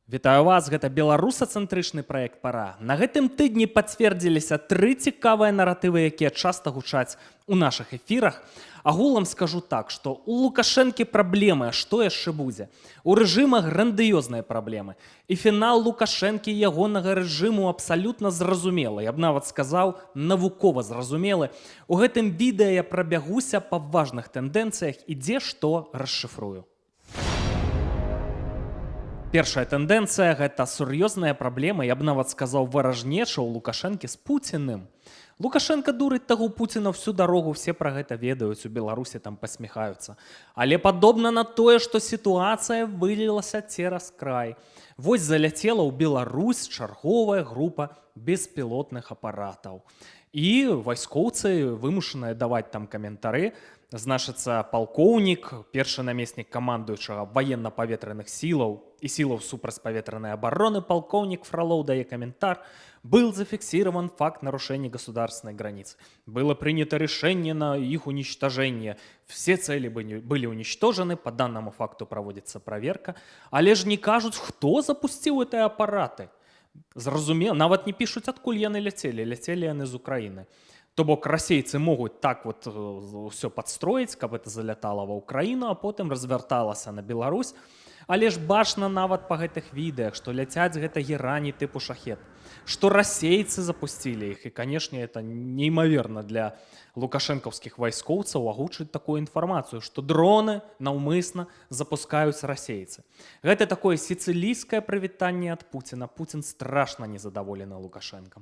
Вітаю вас, гэта беларусацэнтрычны праект пара. На гэтым тыдні пацвердзіліся 3 цікавыя наратывы, якія часта гучаць у нашых эфірах. Агулам скажу так, што у Лукашэнкі праблемы, а што яшчэ будзе? У рэжыма грандыёзныя праблемы. І фінал Лукашэнкі і ягонага рэжыму абсалютна зразумелы. Я б нават сказаў, навукова зразумелы. У гэтым відэа я прабягуся па важных тэндэнцыях і дзе што расшыфрую. Першая тэндэнцыя – гэта сур'ёзная праблема, я б нават сказаў, варажнеча ў Лукашэнкі з Пуціным. Лукашенко дурыць таго Пуціна всю дарогу, все пра гэта ведаюць, у Беларусі там пасміхаюцца. Але падобна на тое, што сітуацыя вылілася цераз край. Вось заляцела ў Беларусь чарговая група беспілотных апаратаў. І вайскоўцы вымушаныя даваць там каментары. Значыцца, палкоўнік, першы намеснік камандуючага военно-паветраных сілаў и силов супрацьпаветранной обороны полковник Фролов дае комментар. Был зафиксирован факт нарушения государственной границы. Было принято решение на их уничтожение. Все цели были уничтожены, по данному факту проводится проверка. Але ж не кажуць, хто запусціў гэтыя апараты. Зразумела, нават не пишуць, адкуль яны ляцелі. Ляцелі яны з Украины. То бок расейцы могуць так вот все падстроіць, каб это залятала ва Украіну, а потым развярталася на Беларусь. Але ж бачна нават па гэтых відэах, што ляцяць гэта герані тыпу шахет, што расейцы запусцілі іх. І, канешне, это неймаверна для лукашэнкаўскіх вайскоўцаў агучыць такую інфармацыю, што дроны наўмысна запускаюць расейцы. Гэта такое сіцылійскае прывітанне ад Пуціна. Пуцін страшна незадаволены Лукашэнкам.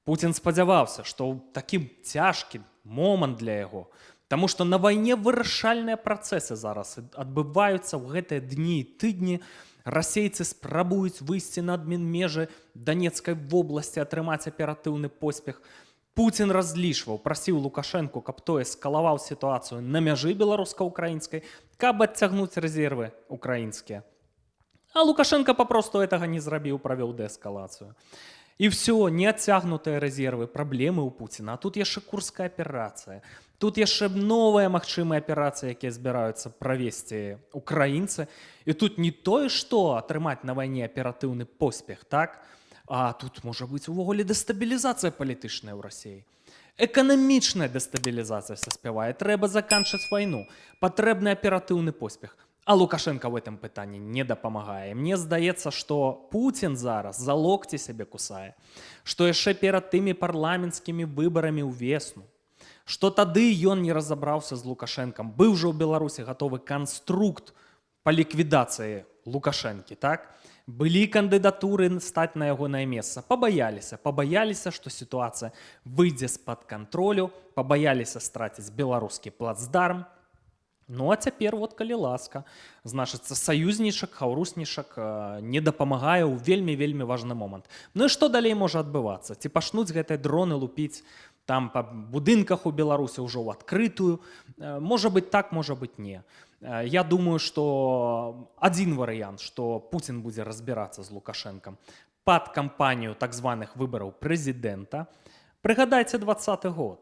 Пуцін спадзяваўся, што ў такім цяжкі момант для яго, таму што на вайне вырашальныя працэсы зараз адбываюцца ў гэтыя дні і тыдні. Расейцы спрабуюць выйсці на адмінмежы Данецкай вобласці, атрымаць аператыўны поспех. Пуцін разлічваў, прасіў Лукашэнку, каб той эскалаваў сітуацыю на мяжы беларуска-украінскай, каб адцягнуць рэзервы украінскія. А Лукашенко папросту гэтага не зрабіў, правёў дээскалацыю. І все, неадцягнутыя рэзервы, праблемы ў Пуціна. А тут яшчэ Курская аперацыя. Тут яшчэ новыя магчымыя аперацыі, якія збіраюцца правесці украінцы. І тут не тое, што атрымаць на вайне аператыўны поспех, так? А тут можа быць увогуле дэстабілізацыя палітычная ў Расіі. Эканамічная дэстабілізацыя саспявае. Трэба заканчваць вайну. Патрэбны аператыўны поспех. А Лукашенко в этом пытанні не дапамагае. Мне здаецца, што Пуцін зараз за локці сябе кусае, што яшчэ перад тымі парламенцкімі выбарамі ўвесну, што тады ён не разабраўся з Лукашэнкам. Быў жа ў Беларусі гатовы канструкт па ліквідацыі Лукашэнкі, так? Былі кандыдатуры стаць на ягонае месца. Пабаяліся, што сітуацыя выйдзе з-пад кантролю, пабаяліся страціць беларускі плацдарм. Ну, а цяпер, вот, калі ласка, значыцца, саюзнічак, хаўруснічак не дапамагае ў вельмі-вельмі важны момант. Ну і што далей можа адбывацца? Ці пачнуць гэтыя дроны лупіць там па будынках у Беларусі ўжо ў адкрытую? Можа быць так, можа быць не. Я думаю, што адзін варыянт, што Пуцін будзе разбірацца з Лукашэнкам пад кампанію так званых выбараў прэзідэнта. Прыгадайце 2020 год.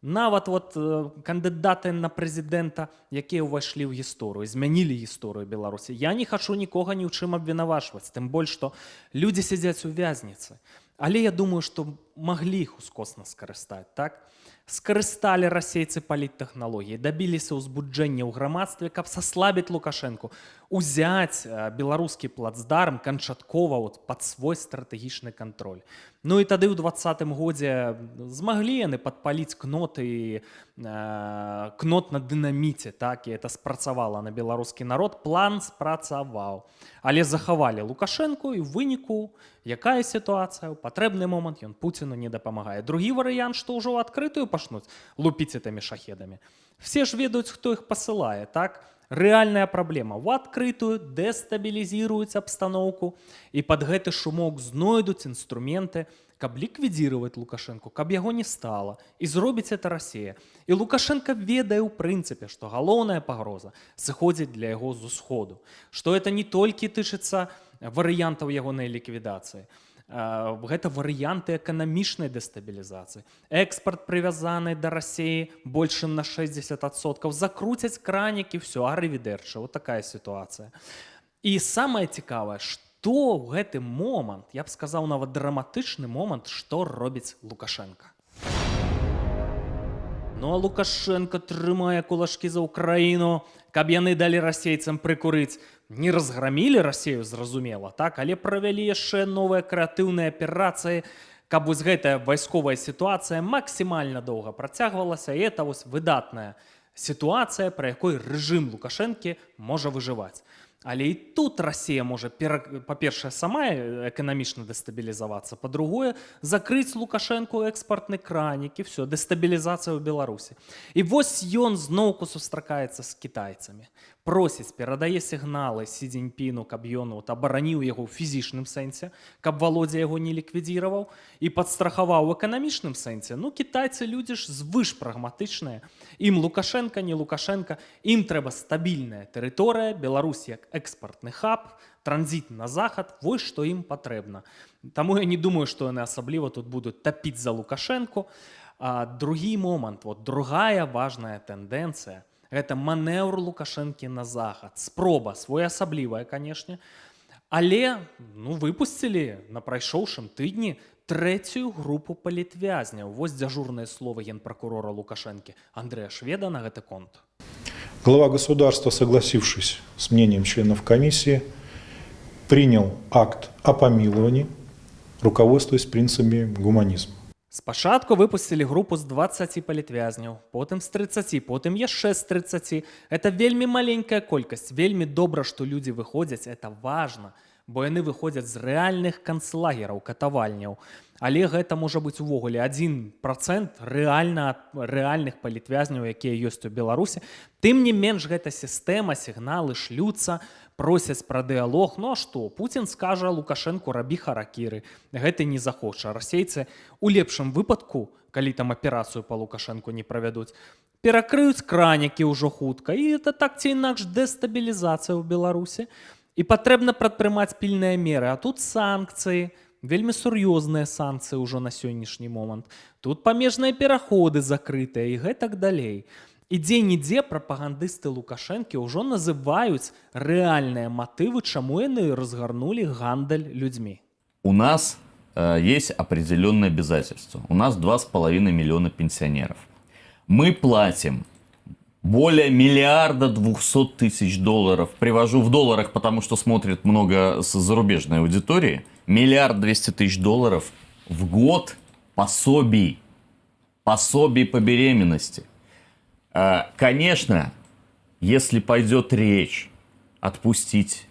Нават вот кандыдаты на прэзідэнта, якія ўвайшлі ў гісторыю, змянілі гісторыю Беларусі. Я не хачу нікога ні ў чым абвінавачваць, тым больш, што людзі сядзяць у вязніцы. Але я думаю, што маглі іх ускосна скарыстаць, так? Скарысталі расейцы паліттэхналогіі, дабіліся ўзбуджэння ў грамадстве, каб саслабіць Лукашэнку, узяць беларускі плацдарм канчаткова пад свой стратэгічны кантроль. Ну і тады ў 2020 годзе змаглі яны падпаліць кнот на дынаміце, так, і это спрацавала на беларускі народ, план спрацаваў. Але захавалі Лукашэнку і ў выніку, якая сітуацыя, у патрэбны момант ён Пуціну не дапамагае. Другі варыянт, што ўжо адкрытую пачнуць лупіць гэтымі шахедамі. Все ж ведаюць, хто іх пасылае, так? Рэальная праблема. У адкрытую дэстабілізіруюць абстаноўку і пад гэты шумок знойдуць інструменты, каб ліквідзіраваць Лукашэнку, каб яго не стала. І зробіць это Расія. І Лукашенко ведае ў прынцыпе, што галоўная пагроза сыходзіць для яго з усходу. Што это не толькі тычыцца варыянтаў ягонай ліквідацыі. Гэта варыянты эканамічнай дэстабілізацыі. Экспарт прывязаны да Расіі больш чым на 60%. Закруцяць кранікі, все, арывідэрчы. Вот такая сітуацыя. І самае цікавае, што то ў гэты момант, я б сказаў, нават драматычны момант, што робіць Лукашенко. Ну а Лукашенко трымае кулачкі за Украіну, каб яны далі расейцам прыкурыць. Не разграмілі Расею, зразумела, так, але правялі яшчэ новыя крэатыўныя аперацыі, каб вось гэтая вайсковая сітуацыя максімальна доўга працягвалася, і это вось выдатная сітуацыя, пры якой рэжым Лукашэнкі можа выжываць. Але і тут Расія можа, па-першае, сама эканамічна дэстабілізавацца, па-другое, закрыць Лукашэнку экспартны кранік, і все, дэстабілізацыя ў Беларусі. І вось ён зноўку сустракаецца з кітайцамі. Просіць, перадае сігналы Сі Цзіньпіну, каб ён абараніў яго ў фізічным сэнсе, каб Володя яго не ліквідзіраваў, і падстрахаваў у эканамічным сэнсе. Ну, кітайцы людзі ж звыш прагматычныя. Ім Лукашенка, не Лукашенка, ім трэба стабільная тэрыторыя, Беларусь як экспартны хаб, транзіт на захад, вось што ім патрэбна. Таму я не думаю, што яны асабліва тут будуць тапіць за Лукашэнку. А другі момант, другая важная тэндэнцыя, гэта манеўр Лукашэнкі на захад. Спроба своеасаблівая, канешне, але выпусцілі на прайшоўшым тыдні трэцюю групу палітвязняў. Вось дзяжурныя словы генпракурора Лукашэнкі Андрэя Шведа на гэты конт. Глава государства, согласившись с мнением членов комиссии, принял акт о помиловании, руководствуясь принципами гуманизма. Спачатку выпусцілі групу з 20 палітвязняў, потым з 30, потым яшчэ з 30. Это вельмі маленькая колькасць, вельмі добра, што людзі выходзяць, это важна, бо яны выходзяць з рэальных канцлагераў, катавальняў. Але гэта можа быць увогуле 1% рэальных палітвязняў, якія ёсць у Беларусі. Тым не менш, гэта сістэма, сігналы шлюцца, просяць пра дыялог. Ну а што? Пуцін скажа Лукашэнку рабі харакіры. Гэты не захоча. Расейцы у лепшым выпадку, калі там аперацыю па Лукашэнку не правядуць, перакрыюць кранікі ўжо хутка. І это так ці інакш дэстабілізацыя ў Беларусі. І патрэбна прадпрымаць пільныя меры. А тут санкцыі, вельмі сур'ёзныя санкцыі ўжо на сённяшні момант. Тут памежныя пераходы закрытыя і гэтак далей. І дзе-нідзе прапагандысты Лукашэнкі ўжо называюць рэальныя матывы, чаму яны разгарнулі гандаль людзьмі. У нас есть определенные обязательства. У нас 2,5 миллиона пенсионеров. Мы платим более $1 200 000. Привожу в долларах, потому что смотрит много с зарубежной аудитории. $1 200 000 в год пособий. Пособий по беременности. Конечно, если пойдет речь отпустить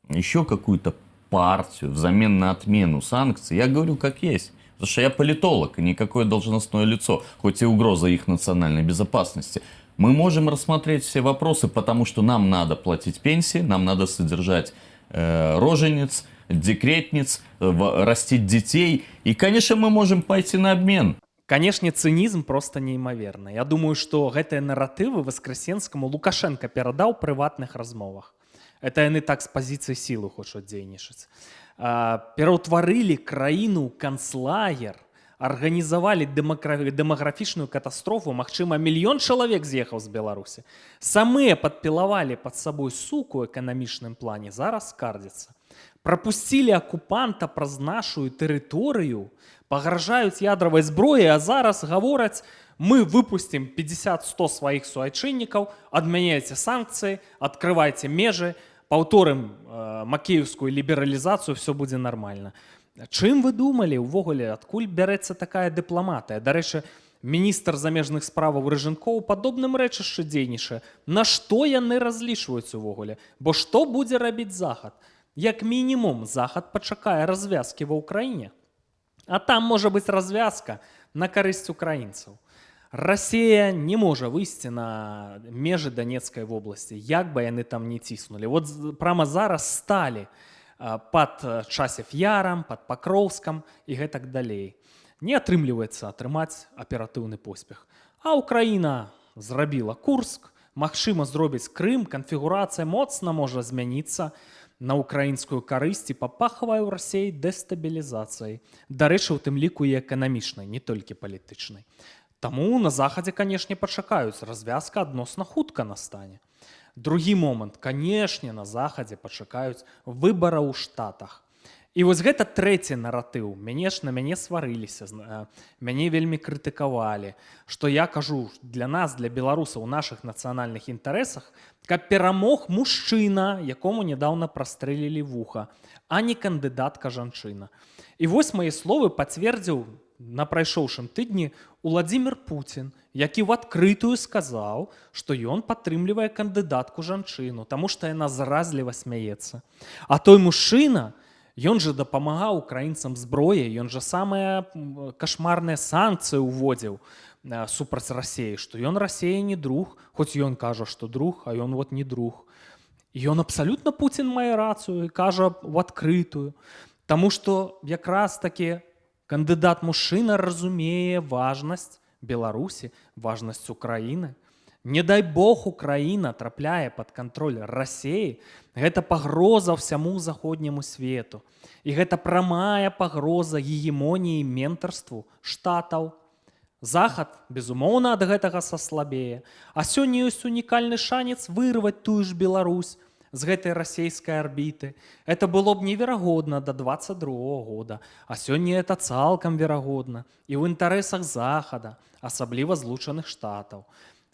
еще какую-то партию взамен на отмену санкций, я говорю как есть. Потому что я политолог, и никакое должностное лицо, хоть и угроза их национальной безопасности. Мы можем рассмотреть все вопросы, потому что нам надо платить пенсии, нам надо содержать рожениц, декретниц, растить детей. И, конечно, мы можем пойти на обмен. Канешне, цынізм проста неймаверны. Я думаю, што гэтыя наратывы Васкрасенскаму Лукашенко перадаў у прыватных размовах. Это яны так з пазіцыі сілы хочуць дзейнічаць. Пераўтварылі краіну ў канцлагер, арганізавалі дэмаграфічную катастрофу, магчыма, 1 мільён чалавек з'ехаў з Беларусі. Самыя падпілавалі пад сабой суку ў эканамічным плане, зараз скардзяцца. Прапусцілі акупанта праз нашу тэрыторыю, пагражаюць ядравай зброі, а зараз гавораць, мы выпустим 50-100 сваіх суайчыннікаў, адмяняйце санкцыі, адкрывайце межы, паўторым макеевскую лібералізацыю, все будзе нармальна. Чым вы думалі ўвогуле, адкуль бярэцца такая дыпламатыя? Дарэчы, міністр замежных справаў Рыжынкоў падобным рэчышча дзейнічае. На што яны разлічваюць увогуле? Бо што будзе рабіць Захад? Як мінімум, Захад пачакае развязкі ва ўкраіне. А там можа быць развязка на карысць украінцаў. Расія не можа выйсці на межы Донецкай вобласці, як бы яны там не ціснулі. Вот прямо зараз сталі пад Часів Ярам, пад Пакроўскам і гэтак далей. Не атрымліваецца атрымаць аператыўны поспех. А Украіна зрабіла Курск, магчыма зробіць Крым, канфігурацыя моцна можа змяніцца на украінскую карысць і папахвае ў Расіі дэстабілізацыяй. Дарэчы, у тым ліку і эканамічнай, не толькі палітычнай. Таму на Захадзе, канешне, пачакаюць, развязка адносна хутка настане. Другі момант, канешне, на захадзе пачакаюць выбара ў штатах. І вось гэта трэці наратыў. На мяне сварыліся, мяне вельмі крытыкавалі, што я кажу, для нас, для беларусаў, у нашых нацыянальных інтарэсах, каб перамог мужчына, якому нядаўна прастрэлілі вуха, а не кандыдатка-жанчына. І вось мае словы пацвердзіў на прайшоўшым тыдні Уладзімір Пуцін, які в адкрытую сказаў, што ён падтрымлівае кандыдатку-жанчыну, таму што яна заразліва смяецца. А той мужчына, ён жа дапамагаў украінцам зброяй, ён жа самыя кашмарныя санкцыі ўводзіў супраць Расіі, што ён Расіі не друг, хоць ён кажа, што друг, а ён вот не друг. І ён абсалютна, Пуцін мае рацыю, і кажа в адкрытую. Таму што якраз такі кандыдат-мужчына разумее важнасць Беларусі, важнасць Украіны. Не дай Бог Украіна трапляе пад кантроль Расіі, гэта пагроза ўсяму заходняму свету. І гэта прамая пагроза гегемоніі і ментарству штатаў. Захад, безумоўна, ад гэтага саслабее. А сёння ёсць унікальны шанец вырваць тую ж Беларусь з гэтай расійскай арбіты. Это было б неверагодна да 22-го года, а сёння это цалкам верагодна. І ў інтарэсах Захада, асабліва Злучаных Штатаў.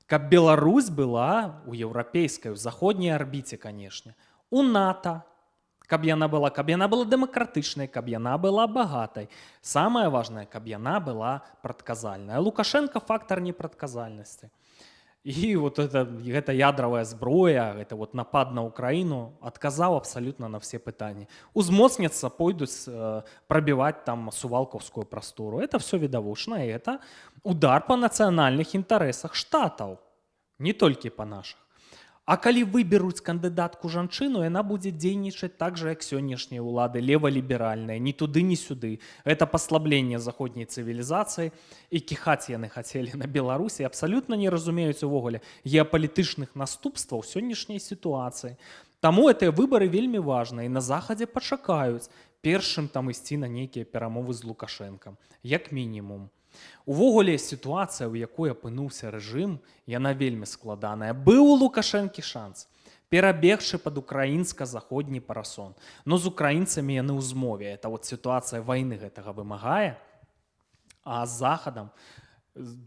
Каб Беларусь была у еўрапейскай, у заходняй арбіце, канешне, у НАТО, каб яна была дэмакратычнай, каб яна была багатай. Самае важнае, каб яна была прадказальная. Лукашенко фактар непрадказальнасці. І вот гэта ядравая зброя, гэта вот напад на Украіну адказаў абсалютна на все пытанні. Узмоцняцца, пойдуць прабіваць там сувалкаўскую прастору. Это все відавочна, і это удар па нацыянальных інтарэсах штатаў, не толькі па нашых. А калі выберуць кандыдатку-жанчыну, яна будзе дзейнічаць так жа, як сённяшнія ўлады, леваліберальныя, ні туды, ні сюды. Это паслабленне заходняй цывілізацыі, і кіхаць яны хацелі на Беларусі, абсалютна не разумеюць увогуле геапалітычных наступстваў сённяшняй сітуацыі. Таму гэтыя выбары вельмі важныя, і на Захадзе пачакаюць першым там ісці на нейкія перамовы з Лукашэнкам, як мінімум. Увогуле, сітуацыя, у якой апынуўся рэжым, яна вельмі складаная. Быў у Лукашэнкі шанс, перабегшы пад украінска-заходні парасон. Но з украінцамі яны ў змове. Это вот сітуацыя вайны гэтага вымагае. А з Захадам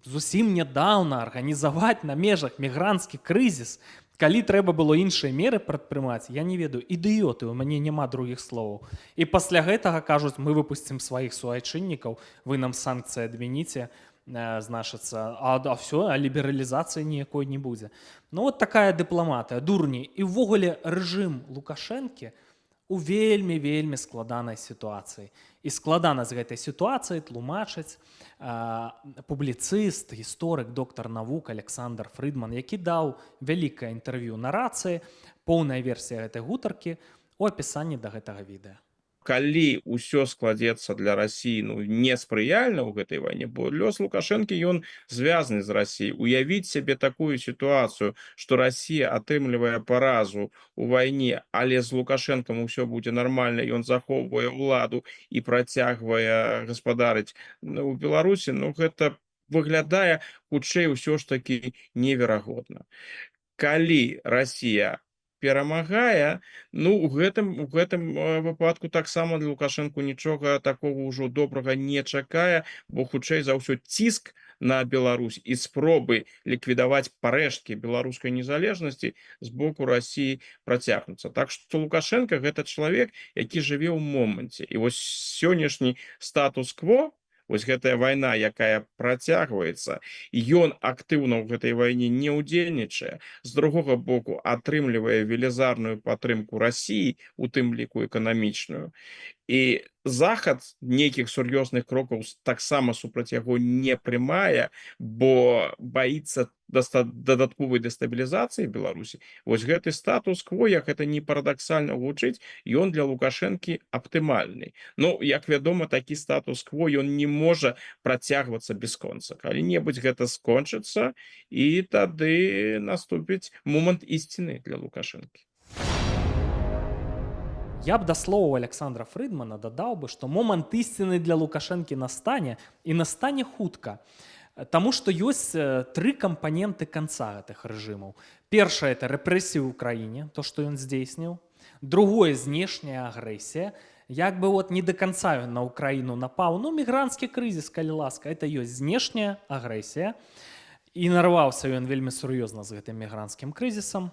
зусім нядаўна арганізаваць на межах мігранцкі крызіс, калі трэба было іншыя меры прадпрымаць, я не ведаю, ідыёты, у мяне няма другіх словаў. І пасля гэтага кажуць, мы выпусцім сваіх суайчыннікаў, вы нам санкцыі адмяніце, значыцца, а все, а лібералізацыі ніякой не будзе. Ну вот такая дыпламатыя, дурні. І ўвогуле рэжым Лукашэнкі у вельмі складанай сітуацыі. І складана з гэтай сітуацыі тлумачыць публіцыст, гісторык, доктар навук Александр Фрыдман, які даў вялікае інтэрв'ю на рацыі, поўная версія гэтай гутаркі у апісанні да гэтага відэа. Калі ўсё складзецца для Расіі неспрыяльна ў гэтай вайне, бо лёс Лукашэнкі ён звязаны з Расіяй. Уявіць сябе такую сітуацыю, што Расія атрымлівае паразу ў вайне, але з Лукашэнкам усё будзе нармальна, ён захоўвае ўладу і працягвае гаспадарыць у Беларусі, гэта выглядае хутчэй усё ж такі неверагодна. Калі Расія перамагае, у гэтым выпадку таксама для Лукашэнку нічога такога ўжо добрага не чакае, бо хутчэй за ўсё ціск на Беларусь і спробы ліквідаваць парэшткі беларускай незалежнасці з боку Расіі працягнуцца. Так што Лукашенко гэта чалавек, які жыве ў моманце. І вось сённяшні статус-кво, вось гэтая вайна, якая працягваецца, ён актыўна ў гэтай вайне не ўдзельнічае, з другога боку атрымлівае велізарную падтрымку Расіі, у тым ліку эканамічную. І Захад нейкіх сур'ёзных крокаў таксама супраць яго не прымае, бо баіцца дадатковай дэстабілізацыі Беларусі. Вось гэты статус-кво, як гэта не парадаксальна гучыць, ён для Лукашэнкі аптымальны. Як вядома, такі статус-кво ён не можа працягвацца бясконца. Калі-небудзь гэта скончыцца, і тады наступіць момант ісціны для Лукашэнкі. Я б да словаў Александра Фрыдмана дадаў бы, што момант ісціны для Лукашэнкі настане, і настане хутка. Таму што ёсць тры кампаненты канца гэтых рэжымаў. Першае это рэпрэсіі ў краіне, то што ён здзейсніў. Другое знешняя агрэсія. Як бы не да канца ён на ўкраіну напаў, ну мігранцкі крызіс, калі ласка, это ёсць знешняя агрэсія. І нарваўся ён вельмі сур'ёзна з гэтым мігранцкім крызісам.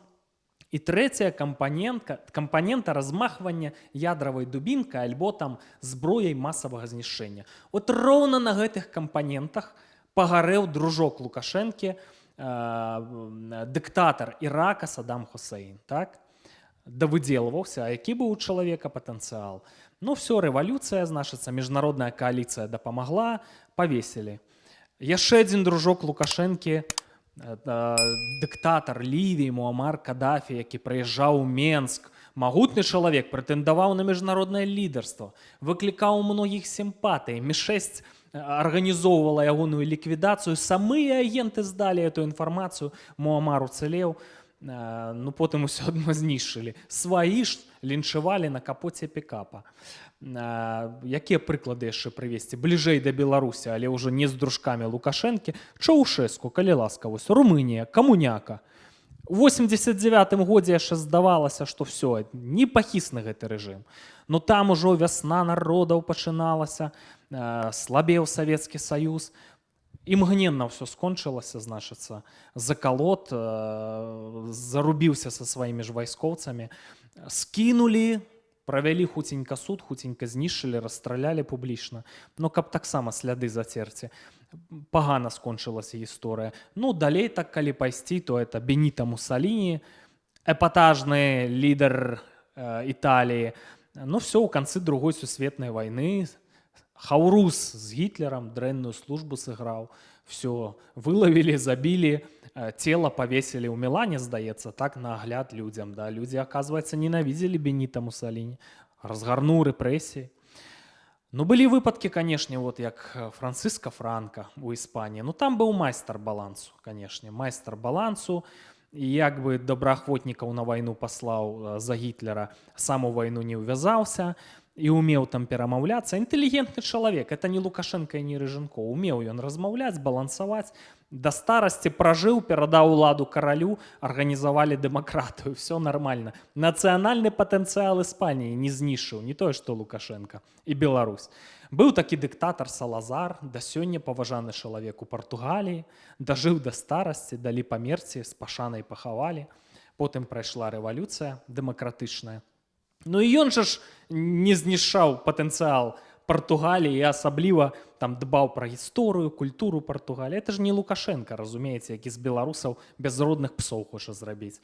І трэцяя кампанента размахвання ядравай дубінкай альбо там зброяй масавага знішчэння. От роўна на гэтых кампанентах пагарэў дружок Лукашэнкі, дыктатар Ірака Саддам Хусейн, так? Давыдзелваўся, а які быў у чалавека патэнцыял. Ну все, рэвалюцыя, значыцца, міжнародная кааліцыя дапамагла, павесілі. Яшчэ адзін дружок Лукашэнкі, дыктатар Лівіі Муамар Кадафі, які прыязджаў у Менск, магутны чалавек, прэтэндаваў на міжнароднае лідарства, выклікаў многіх сімпатый, Мі-6 арганізоўвала ягоную ліквідацыю, самыя агенты здалі эту інфармацыю, Муамар уцэлеў, ну потым усё адно знішчылі. Сваі ж лінчавалі на капоце пікапа. Якія прыклады яшчэ прывесці? Бліжэй да Беларусі, але ўжо не з дружкамі Лукашэнкі. Чаўшэску, калі ласка, вось Румынія, камуняка. У 89-м годзе яшчэ здавалася, што все, не пахісны гэты рэжым. Но там ужо вясна народаў пачыналася, слабеў Савецкі Саюз. Імгненна ўсё скончылася, значыцца, закалот, зарубіўся са сваімі ж вайскоўцамі, скінулі, правялі хуценька суд, хуценька знішчылі, расстралялі публічна. Ну, каб таксама сляды зацерці. Пагана скончылася гісторыя. Ну, далей так, калі пайсці, то это Беніта Мусаліні, эпатажны лідар Італіі. Ну, все, у канцы Другой сусветнай вайны Хаурус з Гітлерам дрэнную службу сыграў. Все, вылавілі, забілі, цела павесілі ў Мілане, здаецца, так, на агляд людзям. Да? Людзі, аказваецца, ненавідзелі Беніта Мусаліні, разгарнуў рэпрэсіі. Ну, былі выпадкі, канешне, вот як Францыска Франка ў Іспаніі. Ну, там быў майстар балансу, канешне, майстар балансу. І як бы добраахвотнікаў на вайну паслаў за Гітлера, сам у вайну не ўвязаўся, і умеў там перамаўляцца. Інтэлігентны чалавек, это не Лукашенко і не Рыжэнко. Умеў ён размаўляць, балансаваць. Да старасці пражыў, перадаў уладу каралю, арганізавалі дэмакратыю, все нормально. Нацыянальны патэнцыял Іспаніі не знішчыў, не тое, што Лукашенко і Беларусь. Быў такі дыктатар Салазар, да сёння паважаны чалавек у Партугаліі, дажыў да старасці, далі памерці, з пашанай пахавалі. Потым прайшла рэвалюцыя дэмакратычная. Ну і ён жа ж не знішчаў патэнцыял Партугаліі і асабліва там дбаў пра гісторыю, культуру Партугаліі. Это ж не Лукашенко, разумееце, які з беларусаў бязродных псоў хоча зрабіць.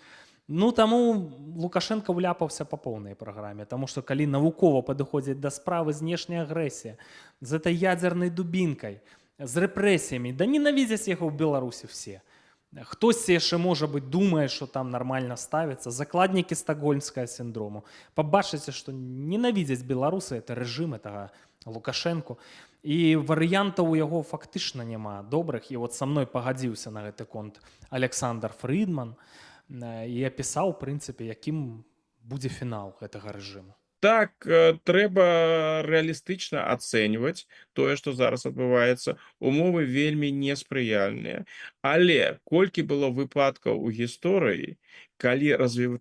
Ну, таму Лукашенко вляпаўся па поўнай праграме, таму што калі навукова падыходзіць да справы знешняя агрэсія, з этой ядзернай дубінкай, з рэпрэсіямі, да ненавідзяць яго ў Беларусі все. Хтосьці яшчэ, можа быць, думае, што там нармальна ставіцца, закладнікі стакгольмскага сіндрому. Пабачыце, што ненавідзяць беларусы, это рэжым гэтага Лукашэнку. І варыянтаў у яго фактычна няма добрых. І вот са мной пагадзіўся на гэты конт Александр Фрідман і апісаў, у прынцыпе, якім будзе фінал гэтага рэжыму. Так, трэба рэалістычна ацэньваць тое, што зараз адбываецца. Умовы вельмі неспрыяльныя. Але колькі было выпадкаў у гісторыі, калі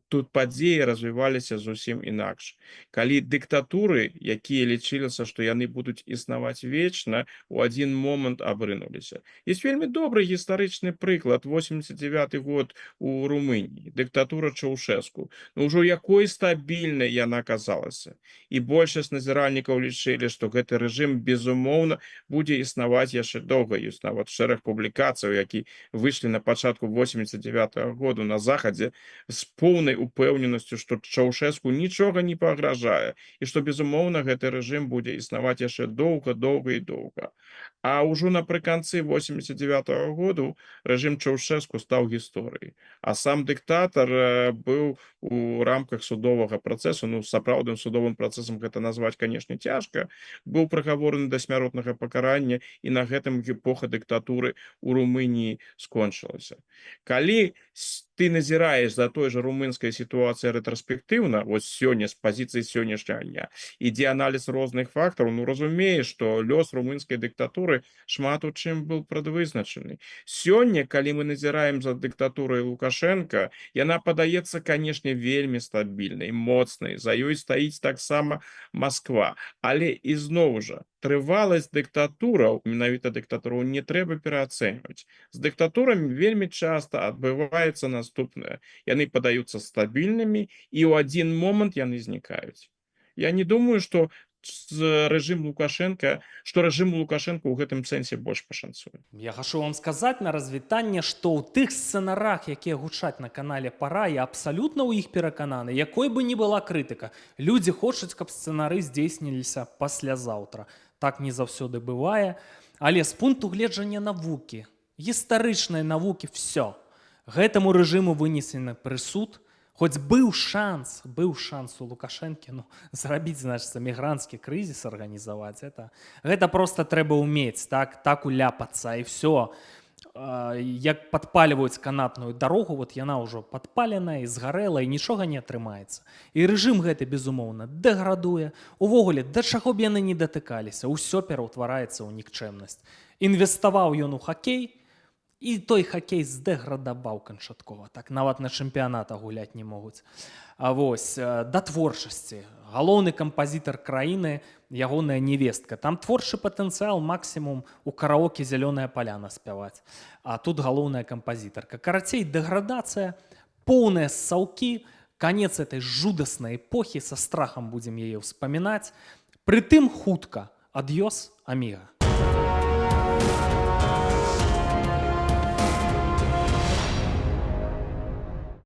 тут падзеі развіваліся зусім інакш. Калі дыктатуры, якія лічыліся, што яны будуць існаваць вечна, у адзін момант абрынуліся. Ёсць вельмі добры гістарычны прыклад. 89 год у Румыніі. Дыктатура Чаўшэску. Ну, ўжо якой стабільнай яна казалася. І большасць назіральнікаў лічылі, што гэты рэжым, безумоўна, будзе існаваць яшчэ доўга. Ёсць нават шэраг публікацый, які выйшлі на пачатку 89 году на Захадзе, з поўнай упэўненасцю, што Чаўшэску нічога не пагражае і што, безумоўна, гэты рэжым будзе існаваць яшчэ доўга, доўга і доўга. А ўжо напрыканцы 89 году рэжым Чаўшэску стаў гісторыяй. А сам дыктатар быў у рамках судовага працэсу, ну, сапраўдным судовым працэсам гэта назваць, канешне, цяжка, быў прыгавораны да смяротнага пакарання, і на гэтым эпоха дыктатуры ў Румыніі скончылася. Калі ты назіраеш за той же румынскай сітуацыяй рэтраспектыўна, вось сёння з пазіцыі сённяшняга дня, ідзе аналіз розных фактараў, ну разумееш, што лёс румынскай дыктатуры шмат у чым быў прадвызначаны. Сёння, калі мы назіраем за дыктатурай Лукашенка, яна падаецца, канешне, вельмі стабільнай, моцнай, за ёй стаіць таксама Масква. Але ізноў жа, трываласць дыктатураў, менавіта дыктатураў, не трэба пераацэньваць. З дыктатурамі вельмі часта адбываецца наступнае. Яны падаюцца стабільнымі, і ў адзін момант яны знікаюць. Я не думаю, што рэжым Лукашенка ў гэтым сэнсе больш пашанцуе. Я хачу вам сказаць на развітанне, што ў тых сцэнарах, якія гучаць на канале Пара, я абсалютна ў іх перакананы, якой бы ні была крытыка. Людзі хочуць, каб сцэнары здзейсніліся паслязаўтра. Так не заўсёды бывае, але з пункту гледжання навукі, гістарычнай навукі, все. Гэтаму рэжыму вынесены прысуд. Хоць быў шанс у Лукашэнкі, ну, зрабіць, значыцца, мігранцкі крызіс арганізаваць. Гэта проста трэба ўмець, так уляпацца, і все. Як падпальваюць канатную дарогу, вот яна ўжо падпаленая і згарэла, і нічога не атрымаецца. І рэжым гэты, безумоўна, дэградуе. Увогуле, да чаго б яны не датыкаліся, усё пераўтвараецца ў нікчэмнасць. Інвеставаў ён у хакей, і той хакей здэградаваў канчаткова. Так нават на чэмпіянатах гуляць не могуць. А вось, да творчасці. Галоўны кампазітар краіны, ягоная невестка. Там творчы патэнцыял максімум у караоке «Зелёная паляна» спяваць. А тут галоўная кампазітарка. Карацей, дэградацыя, поўныя ссаўкі, канец этой жудаснай эпохі, са страхам будзем яе ўспамінаць. Прытым хутка. Ад'ёс, аміга.